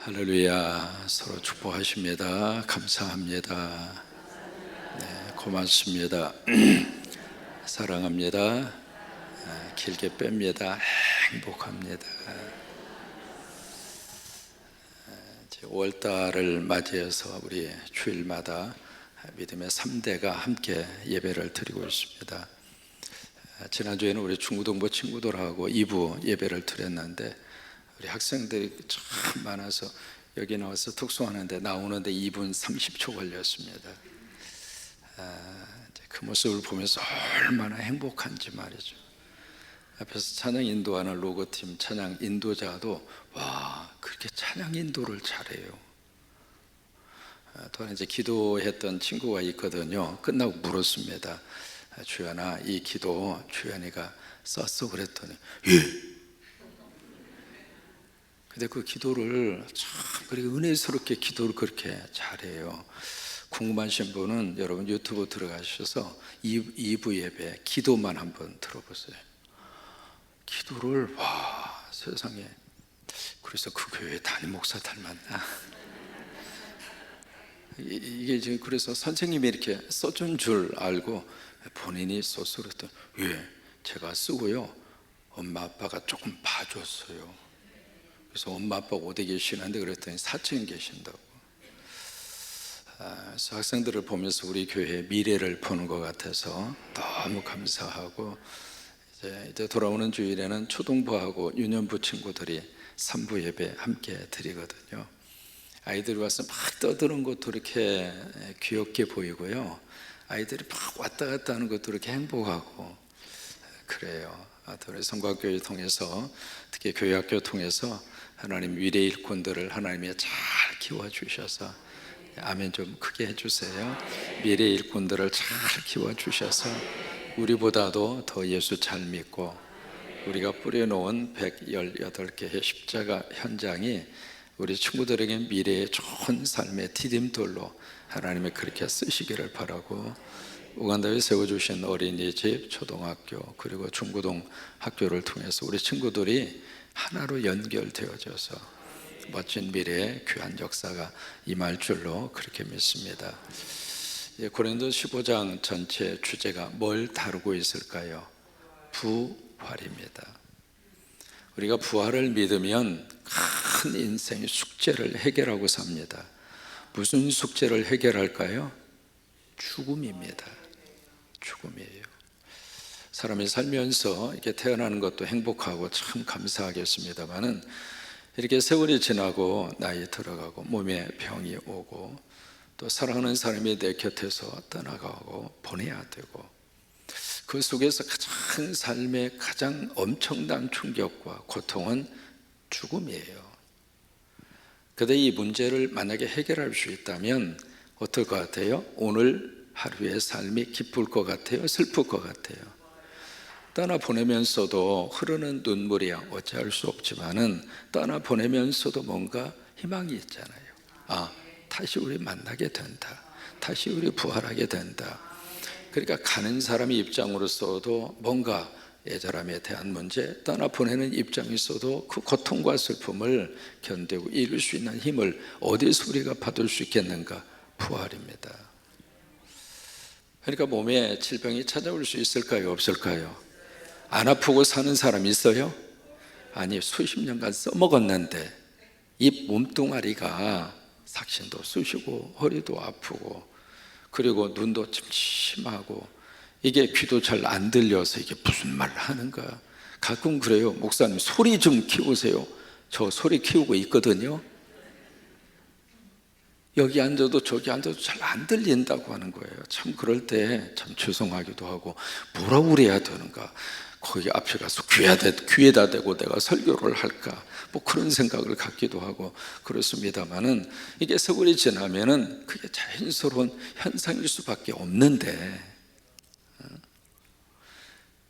할렐루야. 서로 축복하십니다. 감사합니다. 네, 고맙습니다. 사랑합니다. 길게 뺍니다. 행복합니다. 5월달을 맞이해서 우리 주일마다 믿음의 3대가 함께 예배를 드리고 있습니다. 지난주에는 우리 중고등부 친구들하고 2부 예배를 드렸는데 우리 학생들이 참 많아서 여기 나와서 특송하는데 나오는데 2분 30초 걸렸습니다. 그 모습을 보면서 얼마나 행복한지 말이죠. 앞에서 찬양 인도하는 로고팀 찬양 인도자도 와, 그렇게 찬양 인도를 잘해요. 또한 이제 기도했던 친구가 있거든요. 끝나고 물었습니다. 주연아, 이 기도 주연이가 썼어? 그랬더니 예. 근데 그 기도를 참 그렇게 은혜스럽게 기도를 그렇게 잘해요. 궁금하신 분은 여러분 유튜브 들어가셔서 2부 예배 기도만 한번 들어보세요. 기도를 와, 세상에. 그래서 그 교회 담임 목사 닮았나? 이게 지금 그래서 선생님이 이렇게 써준 줄 알고 본인이 써서 그랬더니 예, 제가 쓰고요. 엄마 아빠가 조금 봐줬어요. 그래서 엄마 아빠가 어디 계시는데 그랬더니 사층에 계신다고. 그래서 학생들을 보면서 우리 교회의 미래를 보는 것 같아서 너무 감사하고 이제 돌아오는 주일에는 초등부하고 유년부 친구들이 3부 예배 함께 드리거든요. 아이들이 와서 막 떠드는 것도 이렇게 귀엽게 보이고요. 아이들이 막 왔다 갔다 하는 것도 이렇게 행복하고 그래요. 우리 성곽교회 통해서 특히 교회학교 통해서 하나님 미래 일꾼들을 하나님이 잘 키워주셔서 아멘 좀 크게 해주세요. 미래 일꾼들을 잘 키워주셔서 우리보다도 더 예수 잘 믿고 우리가 뿌려놓은 118개의 십자가 현장이 우리 친구들에게 미래의 좋은 삶의 디딤돌로 하나님이 그렇게 쓰시기를 바라고 우간다에 세워주신 어린이집, 초등학교 그리고 중고등 학교를 통해서 우리 친구들이 하나로 연결되어져서 멋진 미래의 귀한 역사가 임할 줄로 그렇게 믿습니다. 고린도 15장 전체 주제가 뭘 다루고 있을까요? 부활입니다. 우리가 부활을 믿으면 큰 인생의 숙제를 해결하고 삽니다. 무슨 숙제를 해결할까요? 죽음입니다. 죽음이에요. 사람이 살면서 이렇게 태어나는 것도 행복하고 참 감사하겠습니다만은 이렇게 세월이 지나고 나이 들어가고 몸에 병이 오고 또 사랑하는 사람이 내 곁에서 떠나가고 보내야 되고 그 속에서 가장 삶의 가장 엄청난 충격과 고통은 죽음이에요. 그런데 이 문제를 만약에 해결할 수 있다면 어떨 것 같아요? 오늘 하루의 삶이 기쁠 것 같아요? 슬플 것 같아요? 떠나보내면서도 흐르는 눈물이야 어찌할 수 없지만은 떠나보내면서도 뭔가 희망이 있잖아요. 아, 다시 우리 만나게 된다. 다시 우리 부활하게 된다. 그러니까 가는 사람의 입장으로서도 뭔가 애절함에 대한 문제, 떠나보내는 입장에서도 그 고통과 슬픔을 견디고 이룰 수 있는 힘을 어디서 우리가 받을 수 있겠는가? 부활입니다. 그러니까 몸에 질병이 찾아올 수 있을까요? 없을까요? 안 아프고 사는 사람 있어요? 아니, 수십 년간 써먹었는데 이 몸뚱아리가 삭신도 쑤시고 허리도 아프고 그리고 눈도 침침하고 이게 귀도 잘 안 들려서 이게 무슨 말을 하는가. 가끔 그래요. 목사님 소리 좀 키우세요. 저 소리 키우고 있거든요. 여기 앉아도 저기 앉아도 잘 안 들린다고 하는 거예요. 참 그럴 때 참 죄송하기도 하고 뭐라고 그래야 되는가. 거기 앞에 가서 귀에다 대고 내가 설교를 할까 뭐 그런 생각을 갖기도 하고 그렇습니다만은 이게 세월이 지나면은 그게 자연스러운 현상일 수밖에 없는데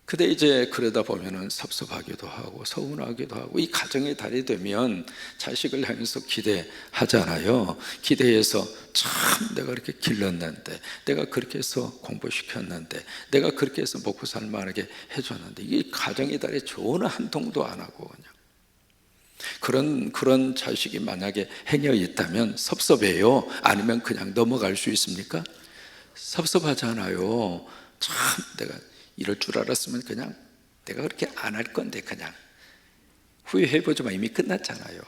근데 이제 그러다 보면은 섭섭하기도 하고 서운하기도 하고 이 가정의 달이 되면 자식을 향해서 기대하잖아요. 기대해서 참 내가 이렇게 길렀는데 내가 그렇게 해서 공부시켰는데 내가 그렇게 해서 먹고 살만하게 해줬는데 이 가정의 달에 전혀 한 통도 안 하고 그냥 그런 자식이 만약에 행여 있다면 섭섭해요? 아니면 그냥 넘어갈 수 있습니까? 섭섭하잖아요. 참 내가 이럴 줄 알았으면 그냥 내가 그렇게 안 할 건데 그냥 후회해보지만 이미 끝났잖아요.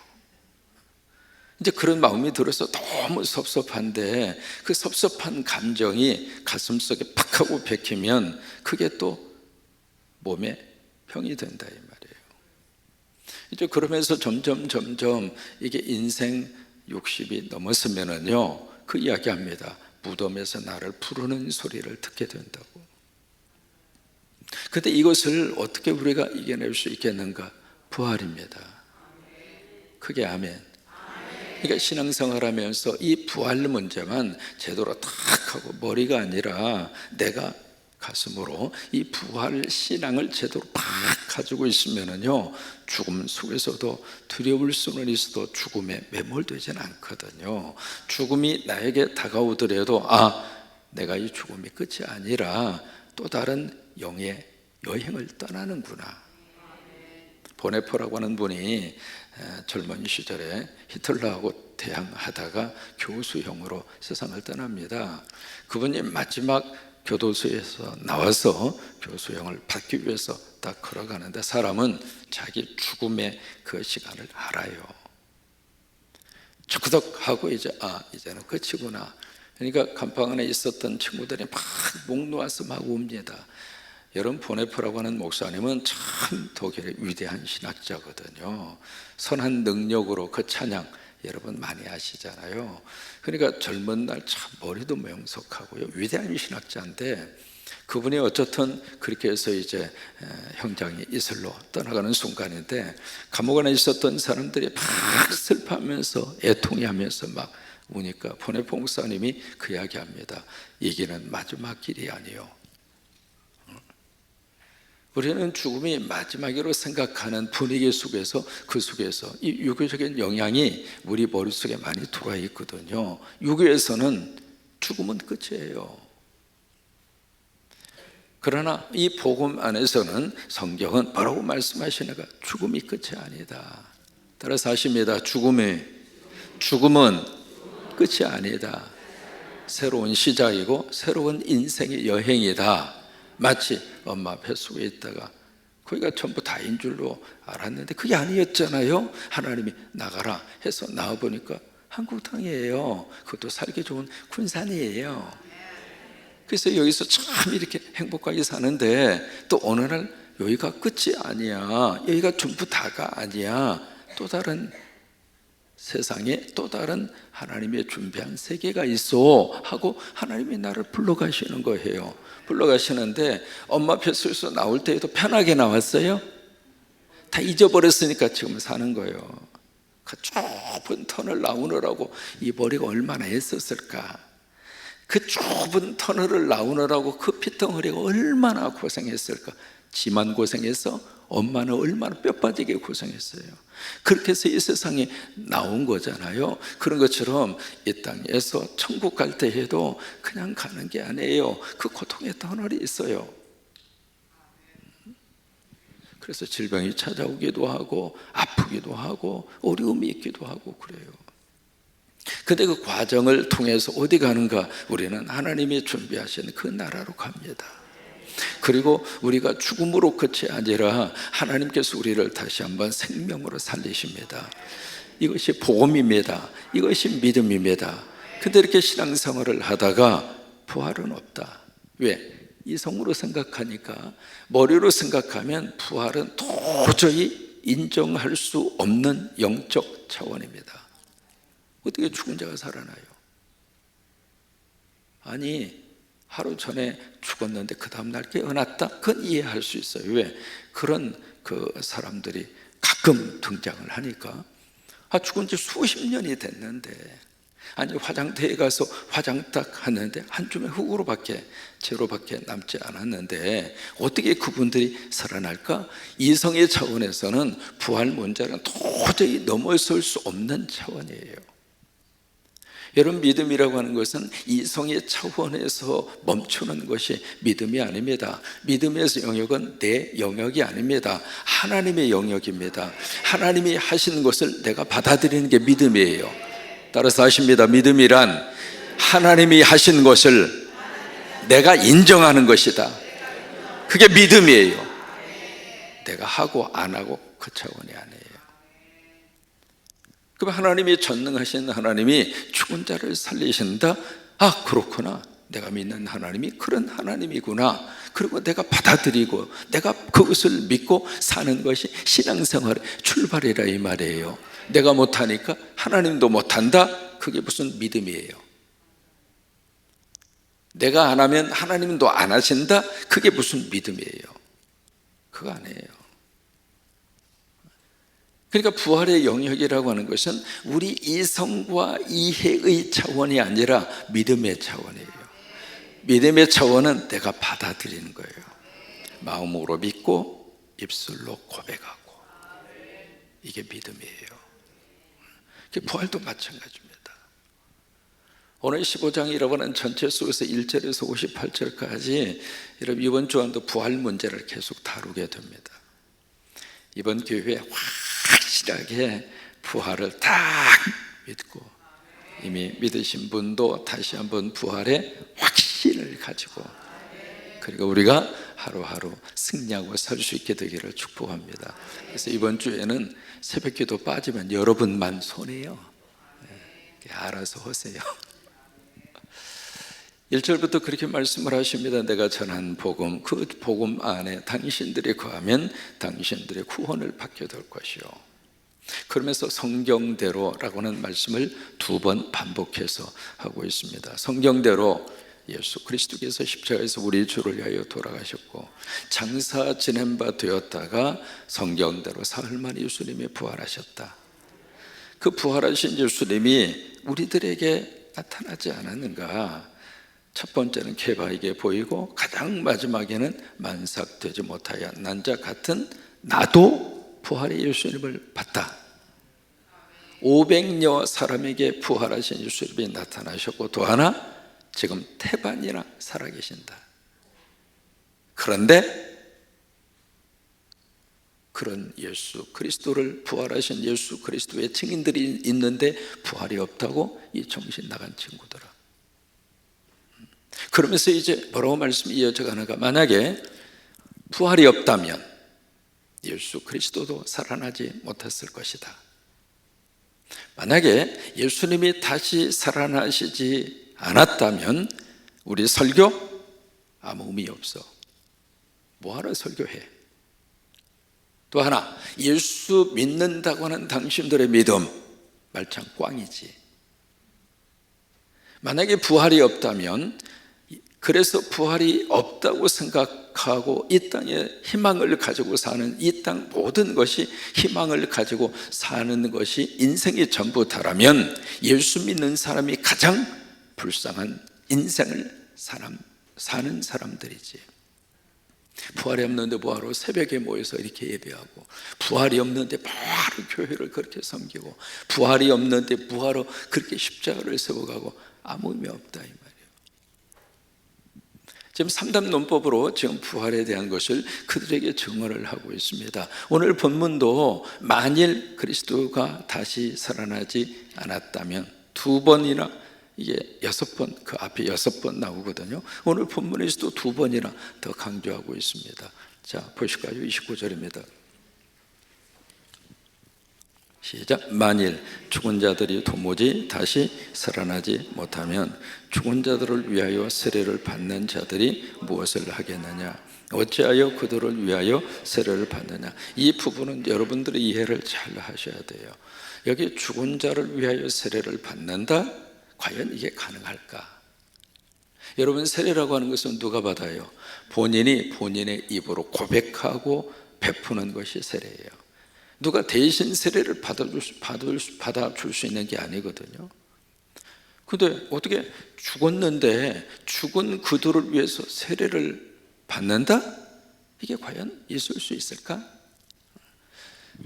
이제 그런 마음이 들어서 너무 섭섭한데 그 섭섭한 감정이 가슴속에 팍 하고 박히면 그게 또 몸에 병이 된다 이 말이에요. 이제 그러면서 점점 이게 인생 60이 넘었으면은요 그 이야기합니다. 무덤에서 나를 부르는 소리를 듣게 된다고. 근데 이것을 어떻게 우리가 이겨낼 수 있겠는가? 부활입니다. 그게 아멘. 그러니까 신앙생활 하면서 이 부활 문제만 제대로 탁 하고 머리가 아니라 내가 가슴으로 이 부활 신앙을 제대로 팍 가지고 있으면은요 죽음 속에서도 두려울 수는 있어도 죽음에 매몰되지는 않거든요. 죽음이 나에게 다가오더라도 내가 이 죽음이 끝이 아니라 또 다른 영의 여행을 떠나는구나. 보네포라고 하는 분이 젊은 시절에 히틀러하고 대항하다가 교수형으로 세상을 떠납니다. 그분이 마지막 교도소에서 나와서 교수형을 받기 위해서 딱 걸어가는데 사람은 자기 죽음의 그 시간을 알아요. 척덕하고 이제는 끝이구나. 그러니까 감방 안에 있었던 친구들이 막 목 놓아서 막 웁니다. 여러분 보네포라고 하는 목사님은 참 독일의 위대한 신학자거든요. 선한 능력으로 그 찬양 여러분 많이 아시잖아요. 그러니까 젊은 날 참 머리도 명석하고요 위대한 신학자인데 그분이 어쨌든 그렇게 해서 이제 형장이 이슬로 떠나가는 순간인데 감옥 안에 있었던 사람들이 막 슬퍼하면서 애통해하면서 막 우니까 보네포 목사님이 그 이야기합니다. 이기는 마지막 길이 아니요. 우리는 죽음이 마지막으로 생각하는 분위기 속에서 그 속에서 이 유교적인 영향이 우리 머릿속에 많이 들어와 있거든요. 유교에서는 죽음은 끝이에요. 그러나 이 복음 안에서는 성경은 뭐라고 말씀하시는가? 죽음이 끝이 아니다. 따라서 하십니다. 죽음은 끝이 아니다. 새로운 시작이고 새로운 인생의 여행이다. 마치 엄마 뱃속에 있다가 거기가 전부 다인 줄로 알았는데 그게 아니었잖아요. 하나님이 나가라 해서 나와보니까 한국 땅이에요. 그것도 살기 좋은 군산이에요. 그래서 여기서 참 이렇게 행복하게 사는데 또 어느 날 여기가 끝이 아니야. 여기가 전부 다가 아니야. 또 다른 세상에 또 다른 하나님의 준비한 세계가 있어 하고 하나님이 나를 불러가시는 거예요. 불러가시는데 엄마 뱃속에서 나올 때에도 편하게 나왔어요? 다 잊어버렸으니까 지금 사는 거예요. 그 좁은 터널 나오느라고 이 머리가 얼마나 애썼을까. 그 좁은 터널을 나오느라고 그 피덩어리가 얼마나 고생했을까. 지만 고생해서 엄마는 얼마나 뼈 빠지게 고생했어요. 그렇게 해서 이 세상에 나온 거잖아요. 그런 것처럼 이 땅에서 천국 갈 때 해도 그냥 가는 게 아니에요. 그 고통의 터널이 있어요. 그래서 질병이 찾아오기도 하고 아프기도 하고 어려움이 있기도 하고 그래요. 근데 그 과정을 통해서 어디 가는가? 우리는 하나님이 준비하신 그 나라로 갑니다. 그리고 우리가 죽음으로 끝이 아니라 하나님께서 우리를 다시 한번 생명으로 살리십니다. 이것이 복음입니다. 이것이 믿음입니다. 근데 이렇게 신앙생활을 하다가 부활은 없다. 왜? 이성으로 생각하니까, 머리로 생각하면 부활은 도저히 인정할 수 없는 영적 차원입니다. 어떻게 죽은 자가 살아나요? 아니, 하루 전에 죽었는데 그 다음날 깨어났다? 그건 이해할 수 있어요. 왜? 그런 그 사람들이 가끔 등장을 하니까 죽은 지 수십 년이 됐는데, 아니 화장대에 가서 화장 딱 하는데 한 줌의 흙으로밖에 재로밖에 남지 않았는데 어떻게 그분들이 살아날까? 이성의 차원에서는 부활 문제는 도저히 넘어설 수 없는 차원이에요. 여러분, 믿음이라고 하는 것은 이성의 차원에서 멈추는 것이 믿음이 아닙니다. 믿음의 영역은 내 영역이 아닙니다. 하나님의 영역입니다. 하나님이 하신 것을 내가 받아들이는 게 믿음이에요. 따라서 하십니다. 믿음이란 하나님이 하신 것을 내가 인정하는 것이다. 그게 믿음이에요. 내가 하고 안 하고 그 차원이 아니에요. 그럼 하나님이 전능하신 하나님이 죽은 자를 살리신다? 아, 그렇구나. 내가 믿는 하나님이 그런 하나님이구나. 그리고 내가 받아들이고 내가 그것을 믿고 사는 것이 신앙생활의 출발이라 이 말이에요. 내가 못하니까 하나님도 못한다? 그게 무슨 믿음이에요? 내가 안 하면 하나님도 안 하신다? 그게 무슨 믿음이에요? 그거 아니에요. 그러니까 부활의 영역이라고 하는 것은 우리 이성과 이해의 차원이 아니라 믿음의 차원이에요. 믿음의 차원은 내가 받아들이는 거예요. 마음으로 믿고 입술로 고백하고, 이게 믿음이에요. 부활도 마찬가지입니다. 오늘 15장이라고 하는 전체 속에서 1절에서 58절까지 여러분, 이번 주간도 부활 문제를 계속 다루게 됩니다. 이번 교회에 확실하게 부활을 딱 믿고, 이미 믿으신 분도 다시 한번 부활의 확신을 가지고, 그리고 우리가 하루하루 승리하고 살 수 있게 되기를 축복합니다. 그래서 이번 주에는 새벽기도 빠지면 여러분만 손해요. 알아서 하세요. 1절부터 그렇게 말씀을 하십니다. 내가 전한 복음, 그 복음 안에 당신들이 거하면 당신들의 구원을 받게 될 것이요. 그러면서 성경대로라고 하는 말씀을 2번 반복해서 하고 있습니다. 성경대로 예수 그리스도께서 십자가에서 우리 주를 위하여 돌아가셨고 장사 지낸 바 되었다가 성경대로 사흘 만에 예수님이 부활하셨다. 그 부활하신 예수님이 우리들에게 나타나지 않았는가? 첫 번째는 케바에게 보이고, 가장 마지막에는 만삭되지 못하여 난 자 같은 나도 부활의 예수님을 봤다. 500여 사람에게 부활하신 예수님이 나타나셨고, 또 하나 지금 태반이나 살아계신다. 그런데 그런 예수 그리스도를, 부활하신 예수 그리스도의 증인들이 있는데 부활이 없다고? 이 정신 나간 친구들아. 그러면서 이제 뭐라고 말씀이 이어져 가는가? 만약에 부활이 없다면 예수 그리스도도 살아나지 못했을 것이다. 만약에 예수님이 다시 살아나시지 않았다면 우리 설교 아무 의미 없어. 뭐하러 설교해? 또 하나, 예수 믿는다고 하는 당신들의 믿음 말짱 꽝이지. 만약에 부활이 없다면, 그래서 부활이 없다고 생각하고 이 땅에 희망을 가지고 사는, 이 땅 모든 것이 희망을 가지고 사는 것이 인생의 전부다라면 예수 믿는 사람이 가장 불쌍한 인생을 사는 사람들이지. 부활이 없는데 뭐하러 새벽에 모여서 이렇게 예배하고, 부활이 없는데 뭐하러 교회를 그렇게 섬기고, 부활이 없는데 뭐하러 그렇게 십자가를 세워가고, 아무 의미 없다 이 말이에요. 지금 3담 논법으로 지금 부활에 대한 것을 그들에게 증언을 하고 있습니다. 오늘 본문도 만일 그리스도가 다시 살아나지 않았다면 2번이나, 이게 6번, 그 앞에 6번 나오거든요. 오늘 본문에서도 2번이나 더 강조하고 있습니다. 자, 보실까요? 29절입니다. 시작. 만일 죽은 자들이 도무지 다시 살아나지 못하면 죽은 자들을 위하여 세례를 받는 자들이 무엇을 하겠느냐? 어찌하여 그들을 위하여 세례를 받느냐? 이 부분은 여러분들이 이해를 잘 하셔야 돼요. 여기 죽은 자를 위하여 세례를 받는다? 과연 이게 가능할까? 여러분, 세례라고 하는 것은 누가 받아요? 본인이 본인의 입으로 고백하고 베푸는 것이 세례예요. 누가 대신 세례를 받아줄 수 있는 게 아니거든요. 근데 어떻게 죽었는데 죽은 그들을 위해서 세례를 받는다? 이게 과연 있을 수 있을까?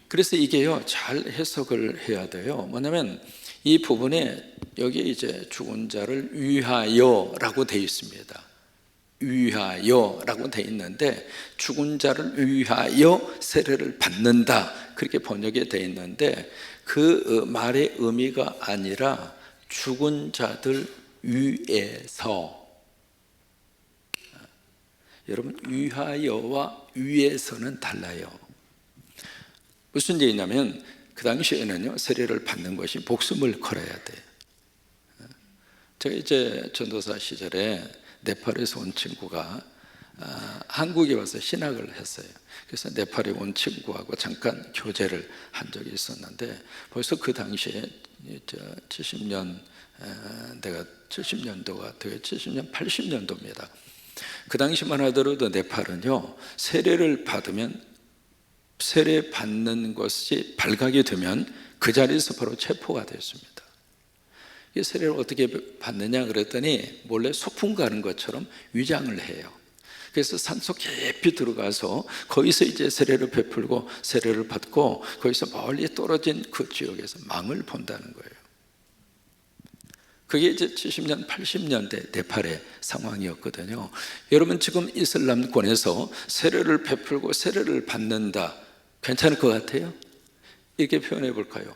그래서 이게요, 잘 해석을 해야 돼요. 뭐냐면 이 부분에 여기 이제 죽은 자를 위하여라고 되어 있습니다. 위하여라고 되어 있는데 죽은 자를 위하여 세례를 받는다 그렇게 번역이 되어 있는데 그 말의 의미가 아니라 죽은 자들 위에서, 여러분 위하여와 위에서는 달라요. 무슨 얘기냐면 그 당시에는요 세례를 받는 것이 목숨을 걸어야 돼요. 제가 이제 전도사 시절에 네팔에서 온 친구가 한국에 와서 신학을 했어요. 그래서 네팔에 온 친구하고 잠깐 교제를 한 적이 있었는데 벌써 그 당시에 70년, 내가 70년도가 되게 70년, 80년도입니다. 그 당시만 하더라도 네팔은요 세례를 받으면, 세례 받는 것이 발각이 되면 그 자리에서 바로 체포가 됐습니다. 이 세례를 어떻게 받느냐 그랬더니 몰래 소풍 가는 것처럼 위장을 해요. 그래서 산속 깊이 들어가서 거기서 이제 세례를 베풀고 세례를 받고 거기서 멀리 떨어진 그 지역에서 망을 본다는 거예요. 그게 이제 70년, 80년대 네팔의 상황이었거든요. 여러분 지금 이슬람권에서 세례를 베풀고 세례를 받는다, 괜찮을 것 같아요? 이렇게 표현해 볼까요?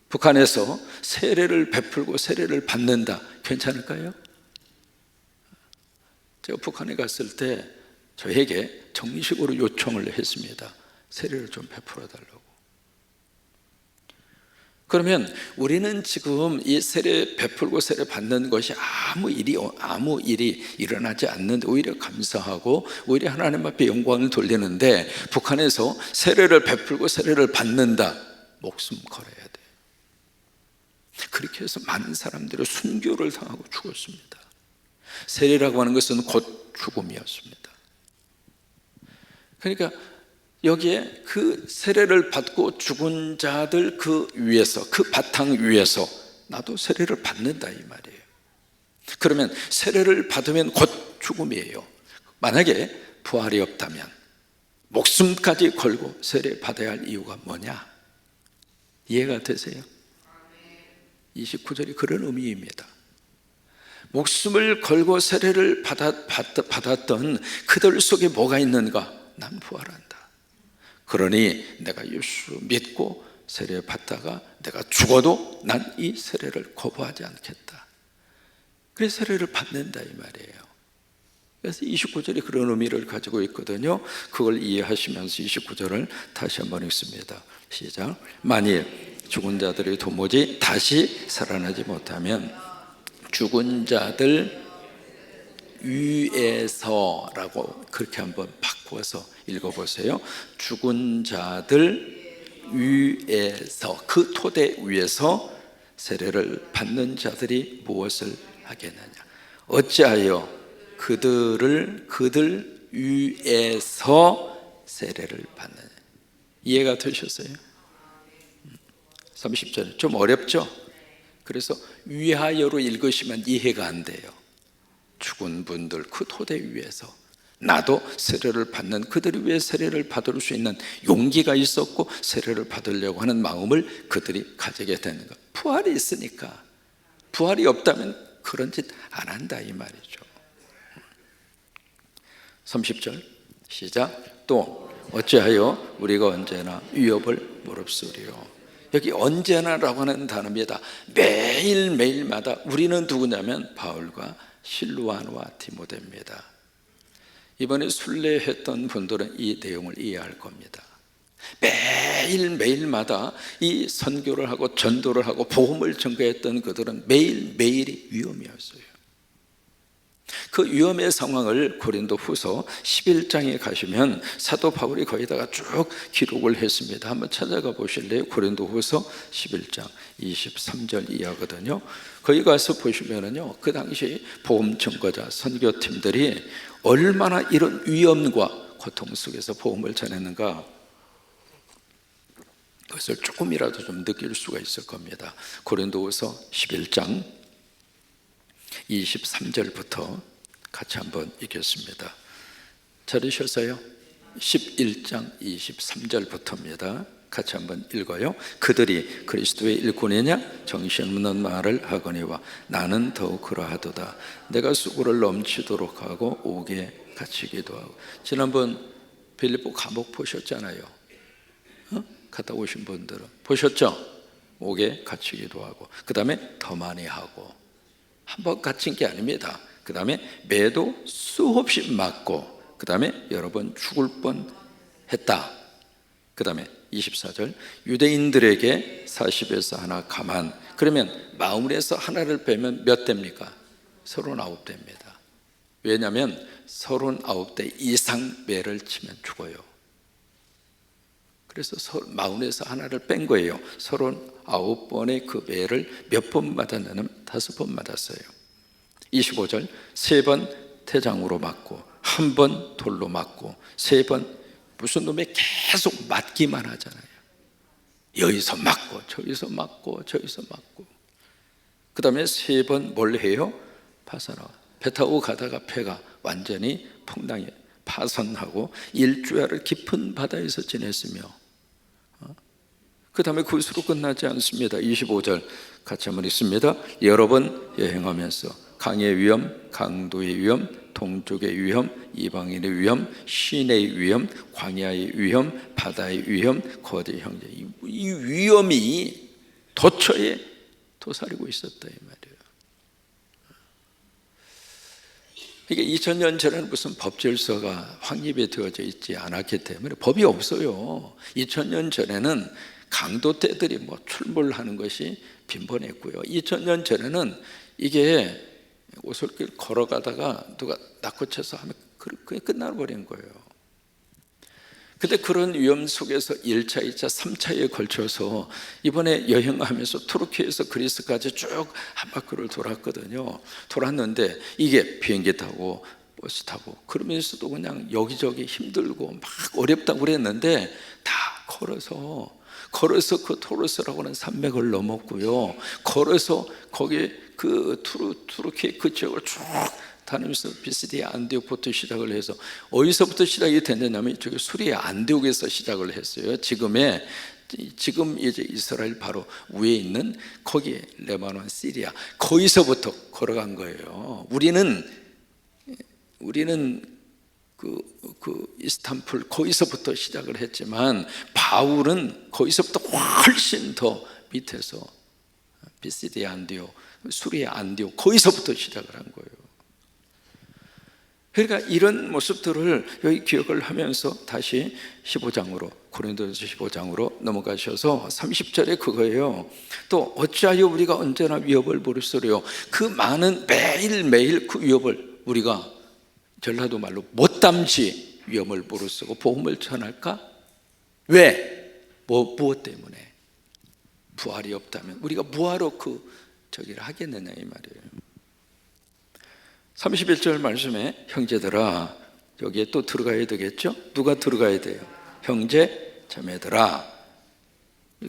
북한에서 세례를 베풀고 세례를 받는다, 괜찮을까요? 제가 북한에 갔을 때 저에게 정식으로 요청을 했습니다. 세례를 좀 베풀어 달라고. 그러면 우리는 지금 이 세례 베풀고 세례 받는 것이 아무 일이 일어나지 않는데 오히려 감사하고 오히려 하나님 앞에 영광을 돌리는데 북한에서 세례를 베풀고 세례를 받는다, 목숨 걸어야 돼. 그렇게 해서 많은 사람들이 순교를 당하고 죽었습니다. 세례라고 하는 것은 곧 죽음이었습니다. 그러니까 여기에 그 세례를 받고 죽은 자들 그 위에서, 그 바탕 위에서 나도 세례를 받는다 이 말이에요. 그러면 세례를 받으면 곧 죽음이에요. 만약에 부활이 없다면 목숨까지 걸고 세례 받아야 할 이유가 뭐냐? 이해가 되세요? 29절이 그런 의미입니다. 목숨을 걸고 세례를 받았던 그들 속에 뭐가 있는가? 난 부활한다. 그러니 내가 예수 믿고 세례 받다가 내가 죽어도 난 이 세례를 거부하지 않겠다. 그래서 세례를 받는다 이 말이에요. 그래서 29절이 그런 의미를 가지고 있거든요. 그걸 이해하시면서 29절을 다시 한번 읽습니다. 시작. 만일 죽은 자들이 도무지 다시 살아나지 못하면 죽은 자들 위에서라고 그렇게 한번 바꾸어서 읽어보세요. 죽은 자들 위에서, 그 토대 위에서 세례를 받는 자들이 무엇을 하겠느냐? 어찌하여 그들 위에서 세례를 받느냐? 이해가 되셨어요? 30절 좀 어렵죠? 그래서 위하여로 읽으시면 이해가 안 돼요. 죽은 분들 그 토대 위에서 나도 세례를 받는 그들을 위해 세례를 받을 수 있는 용기가 있었고 세례를 받으려고 하는 마음을 그들이 가지게 되는 것. 부활이 있으니까. 부활이 없다면 그런 짓 안 한다 이 말이죠. 30절 시작. 또 어찌하여 우리가 언제나 위협을 무릅쓰리요. 여기 언제나라고 하는 단어입니다. 매일매일마다 우리는 누구냐면 바울과 실루아노와 디모데입니다. 이번에 순례했던 분들은 이 내용을 이해할 겁니다. 매일매일마다 이 선교를 하고 전도를 하고 복음을 전가했던 그들은 매일매일이 위험이었어요. 그 위험의 상황을 고린도 후서 11장에 가시면 사도 바울이 거기다가 쭉 기록을 했습니다. 한번 찾아가 보실래요? 고린도 후서 11장 23절 이하거든요. 거기 가서 보시면은요, 그 당시 복음 전거자 선교팀들이 얼마나 이런 위험과 고통 속에서 복음을 전했는가, 그것을 조금이라도 좀 느낄 수가 있을 겁니다. 고린도후서 11장 23절부터 같이 한번 읽겠습니다. 찾으셨어요? 11장 23절부터입니다. 같이 한번 읽어요. 그들이 그리스도의 일꾼이냐 정신없는 말을 하거니와 나는 더욱 그러하도다. 내가 수고를 넘치도록 하고 옥에 갇히기도 하고. 지난번 빌립보 감옥 보셨잖아요. 갔다 오신 분들은 보셨죠? 옥에 갇히기도 하고, 그 다음에 더 많이 하고, 한 번 갇힌 게 아닙니다. 그 다음에 매도 수없이 맞고, 그 다음에 여러 번 죽을 뻔했다. 그 다음에 24절, 유대인들에게 40에서 하나 가만. 그러면 마음에서 하나를 빼면 몇 대입니까? 39대입니다. 왜냐하면 39대 이상 매를 치면 죽어요. 그래서 마흔에서 하나를 뺀 거예요. 39번의 그 매를 몇 번 맞았냐면 5번 맞았어요. 25절, 3번 태장으로 맞고, 1번 돌로 맞고, 3번 무슨 놈에 계속 맞기만 하잖아요. 여기서 맞고 저기서 맞고 저기서 맞고, 그 다음에 3번 뭘 해요? 파산하고, 배 타고 가다가 배가 완전히 풍랑에 파손하고 일주일을 깊은 바다에서 지냈으며, 그 다음에 그것으로 끝나지 않습니다. 25절 같이 한번 읽습니다. 여러 번 여행하면서 강의 위험, 강도의 위험, 동족의 위험, 이방인의 위험, 시내의 위험, 광야의 위험, 바다의 위험, 거대 형제, 이 위험이 도처에 도사리고 있었다 이 말이에요. 이게 2000년 전에는 무슨 법질서가 확립이 되어져 있지 않았기 때문에 법이 없어요. 2000년 전에는 강도 때들이 뭐 출몰하는 것이 빈번했고요. 2000년 전에는 이게 오솔길 걸어가다가 누가 낚고쳐서 하면 그게 끝나버린 거예요. 근데 그런 위험 속에서 1차, 2차, 3차에 걸쳐서 이번에 여행하면서 투르키에서 그리스까지 쭉 한 바퀴를 돌았거든요. 돌았는데 이게 비행기 타고 버스 타고 그러면서도 그냥 여기저기 힘들고 막 어렵다고 그랬는데 다 걸어서 그 토르스라고는 산맥을 넘었고요. 걸어서 거기 그 투르키 그 지역을 쭉 다니면서 비시디아 안디옥부터 시작을 해서, 어디서부터 시작이 됐느냐면 이쪽에 수리아 안디옥에서 시작을 했어요. 지금 이제 이스라엘 바로 위에 있는 거기에 레바논, 시리아, 거기서부터 걸어간 거예요. 우리는 그 이스탄불 거기서부터 시작을 했지만 바울은 거기서부터 훨씬 더 밑에서 비시디아 안디옥, 수리아 안디옥 거기서부터 시작을 한 거예요. 그러니까 이런 모습들을 여기 기억을 하면서 다시 15장으로, 고린도전서 15장으로 넘어가셔서 30절에 그거예요. 또 어찌하여 우리가 언제나 위협을 무릅쓰려요. 그 많은 매일매일 그 위협을 우리가 전라도 말로 못담지 위험을 무릅쓰고 복음을 전할까? 왜? 무엇 때문에? 부활이 없다면 우리가 뭐하러 저기를 하겠느냐 이 말이에요. 31절 말씀에 형제들아, 여기에 또 들어가야 되겠죠? 누가 들어가야 돼요? 형제 자매들아.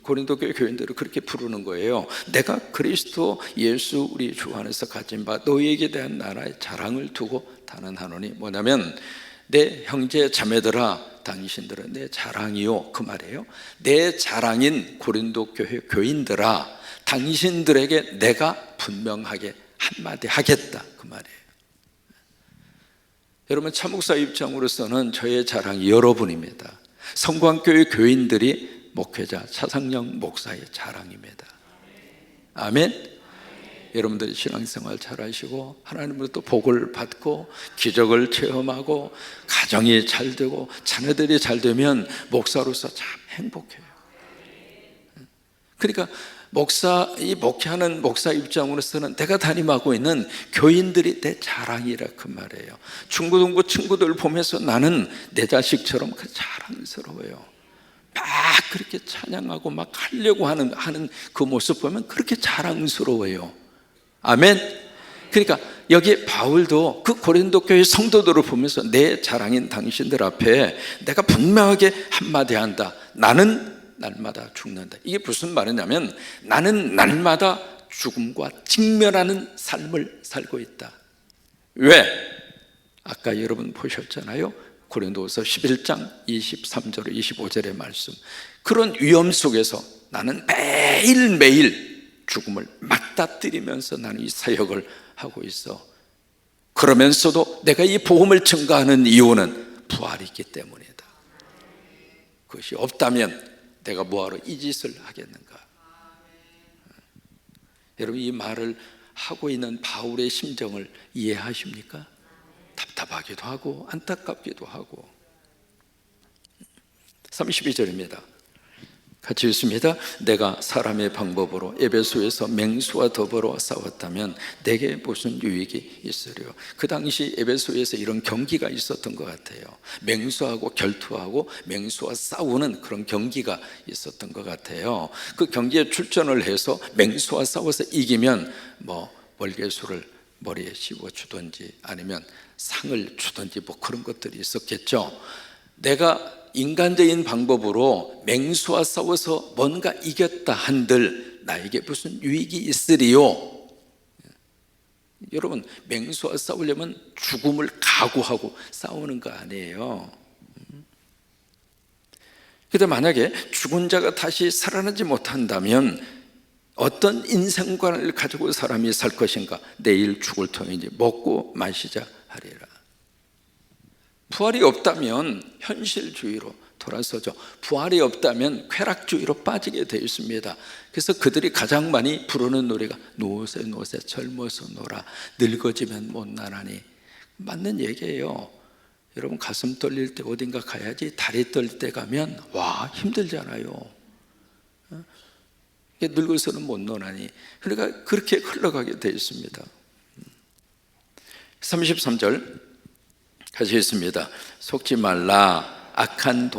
고린도 교회 교인들을 그렇게 부르는 거예요. 내가 그리스도 예수 우리 주 안에서 가진 바 너희에게 대한 나라의 자랑을 두고 단언하노니, 뭐냐면 내 형제 자매들아, 당신들은 내 자랑이요, 그 말이에요. 내 자랑인 고린도 교회 교인들아, 당신들에게 내가 분명하게 한마디 하겠다, 그 말이에요. 여러분, 차목사 입장으로서는 저의 자랑이 여러분입니다. 성광교회 교인들이 목회자 차상영 목사의 자랑입니다. 아멘. 여러분들이 신앙생활 잘하시고 하나님으로부터 복을 받고 기적을 체험하고 가정이 잘 되고 자녀들이 잘 되면 목사로서 참 행복해요. 그러니까 이 목회하는 목사 입장으로서는 내가 담임하고 있는 교인들이 내 자랑이라 그 말이에요. 중고등부 친구들 보면서 나는 내 자식처럼 그 자랑스러워요. 막 그렇게 찬양하고 막 하려고 하는 그 모습 보면 그렇게 자랑스러워요. 아멘. 그러니까 여기 바울도 그 고린도 교회 성도들을 보면서 내 자랑인 당신들 앞에 내가 분명하게 한마디 한다. 나는 날마다 죽는다. 이게 무슨 말이냐면 나는 날마다 죽음과 직면하는 삶을 살고 있다. 왜? 아까 여러분 보셨잖아요. 고린도후서 11장 23절 25절의 말씀. 그런 위험 속에서 나는 매일매일 죽음을 맞닥뜨리면서 나는 이 사역을 하고 있어. 그러면서도 내가 이 복음을 증거하는 이유는 부활이 있기 때문이다. 그것이 없다면 내가 뭐하러 이 짓을 하겠는가? 여러분, 이 말을 하고 있는 바울의 심정을 이해하십니까? 답답하기도 하고 안타깝기도 하고. 32절입니다. 같이 읽습니다. 내가 사람의 방법으로 에베소에서 맹수와 더불어 싸웠다면 내게 무슨 유익이 있으리요? 그 당시 에베소에서 이런 경기가 있었던 것 같아요. 맹수하고 결투하고 맹수와 싸우는 그런 경기가 있었던 것 같아요. 그 경기에 출전을 해서 맹수와 싸워서 이기면 월계수를 머리에 씌워주든지 아니면 상을 주든지 그런 것들이 있었겠죠. 내가 인간적인 방법으로 맹수와 싸워서 뭔가 이겼다 한들 나에게 무슨 유익이 있으리요? 여러분, 맹수와 싸우려면 죽음을 각오하고 싸우는 거 아니에요. 그런데 만약에 죽은 자가 다시 살아나지 못한다면 어떤 인생관을 가지고 사람이 살 것인가? 내일 죽을 터이니 먹고 마시자 하리라. 부활이 없다면 현실주의로 돌아서죠. 부활이 없다면 쾌락주의로 빠지게 되어 있습니다. 그래서 그들이 가장 많이 부르는 노래가 노세 노세 젊어서 놀아 늙어지면 못 나라니. 맞는 얘기예요. 여러분, 가슴 떨릴 때 어딘가 가야지. 다리 떨릴 때 가면 힘들잖아요. 늙어서는 못 노나니. 그러니까 그렇게 흘러가게 되어 있습니다. 33절 같이 있습니다. 속지 말라. 악한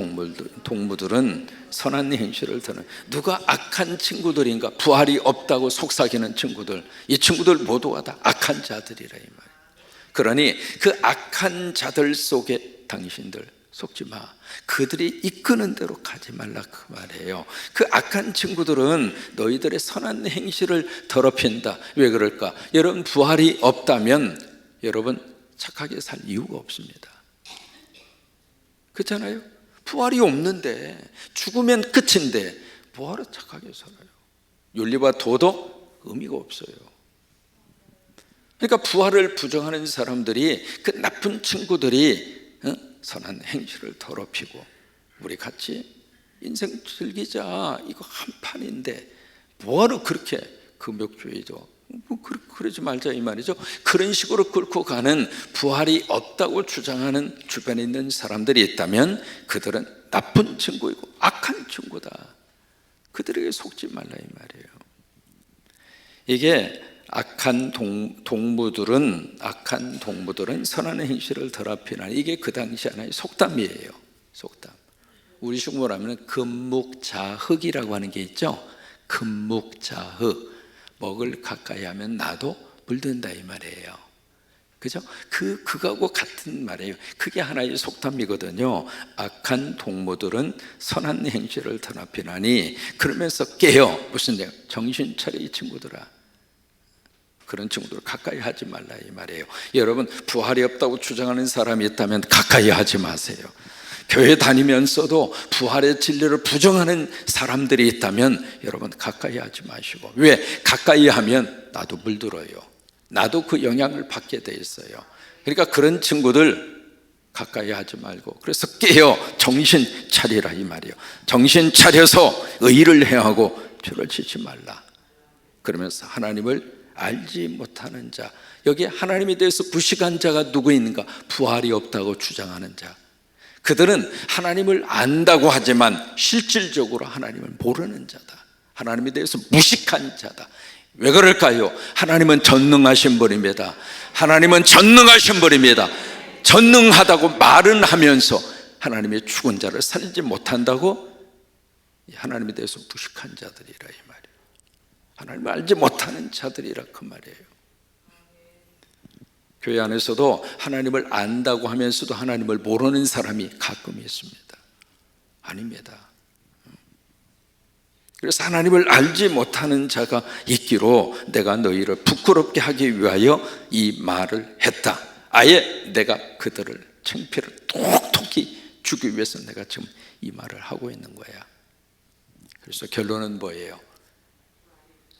동무들은 선한 행실을 드는. 누가 악한 친구들인가? 부활이 없다고 속삭이는 친구들. 이 친구들 모두가 다 악한 자들이라 이 말이에요. 그러니 그 악한 자들 속에 당신들 속지 마. 그들이 이끄는 대로 가지 말라 그 말이에요. 그 악한 친구들은 너희들의 선한 행실을 더럽힌다. 왜 그럴까? 여러분, 부활이 없다면 여러분 착하게 살 이유가 없습니다. 그렇잖아요? 부활이 없는데, 죽으면 끝인데 뭐하러 착하게 살아요? 윤리와 도덕 의미가 없어요. 그러니까 부활을 부정하는 사람들이, 그 나쁜 친구들이 선한 행실을 더럽히고, 우리 같이 인생 즐기자, 이거 한판인데 뭐하러 그렇게 금욕주의죠? 그러지 말자 이 말이죠. 그런 식으로 끌고 가는, 부활이 없다고 주장하는 주변에 있는 사람들이 있다면 그들은 나쁜 친구이고 악한 친구다. 그들에게 속지 말라 이 말이에요. 이게 악한 동무들은 선한 행실을 더럽히나, 이게 그 당시 하나의 속담이에요. 속담. 우리 식으로 하면 금묵자흑이라고 하는 게 있죠. 금묵자흑. 먹을 가까이 하면 나도 물든다 이 말이에요. 그죠? 그거하고 같은 말이에요. 그게 하나의 속담이거든요. 악한 동무들은 선한 행실을 더럽히나니. 그러면서 깨요. 무슨 얘기? 정신 차려 이 친구들아. 그런 친구들 가까이 하지 말라 이 말이에요. 여러분, 부활이 없다고 주장하는 사람이 있다면 가까이 하지 마세요. 교회 다니면서도 부활의 진리를 부정하는 사람들이 있다면 여러분 가까이 하지 마시고. 왜? 가까이 하면 나도 물들어요. 나도 그 영향을 받게 돼 있어요. 그러니까 그런 친구들 가까이 하지 말고, 그래서 깨어 정신 차리라 이 말이에요. 정신 차려서 의를 행하고 죄를 짓지 말라. 그러면서 하나님을 알지 못하는 자, 여기 하나님에 대해서 무식한 자가 누구 있는가? 부활이 없다고 주장하는 자. 그들은 하나님을 안다고 하지만 실질적으로 하나님을 모르는 자다. 하나님에 대해서 무식한 자다. 왜 그럴까요? 하나님은 전능하신 분입니다. 하나님은 전능하신 분입니다. 전능하다고 말은 하면서 하나님의 죽은 자를 살리지 못한다고, 하나님에 대해서 무식한 자들이라 이 말이에요. 하나님을 알지 못하는 자들이라 그 말이에요. 교회 안에서도 하나님을 안다고 하면서도 하나님을 모르는 사람이 가끔 있습니다. 아닙니다. 그래서 하나님을 알지 못하는 자가 있기로 내가 너희를 부끄럽게 하기 위하여 이 말을 했다. 아예 내가 그들을 창피를 톡톡히 주기 위해서 내가 지금 이 말을 하고 있는 거야. 그래서 결론은 뭐예요?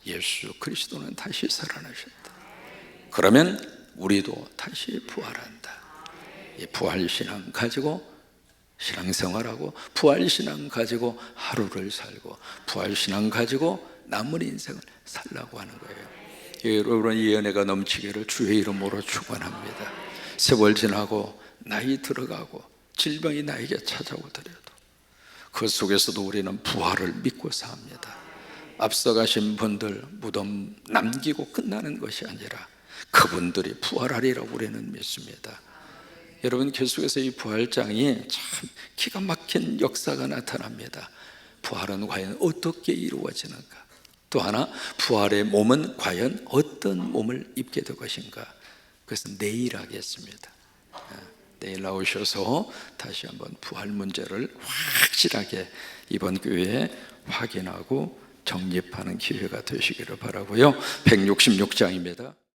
예수 그리스도는 다시 살아나셨다. 그러면 우리도 다시 부활한다. 이 부활신앙 가지고 신앙생활하고, 부활신앙 가지고 하루를 살고, 부활신앙 가지고 남은 인생을 살라고 하는 거예요. 여러분, 이 은혜가 넘치기를 주의 이름으로 축원합니다. 세월 지나고 나이 들어가고 질병이 나에게 찾아오더라도 그 속에서도 우리는 부활을 믿고 삽니다. 앞서가신 분들 무덤 남기고 끝나는 것이 아니라 그분들이 부활하리라고 우리는 믿습니다. 여러분, 계속해서 이 부활장이 참 기가 막힌 역사가 나타납니다. 부활은 과연 어떻게 이루어지는가? 또 하나, 부활의 몸은 과연 어떤 몸을 입게 될 것인가? 그것은 내일 하겠습니다. 내일 나오셔서 다시 한번 부활 문제를 확실하게 이번 교회에 확인하고 정립하는 기회가 되시기를 바라고요. 166장입니다.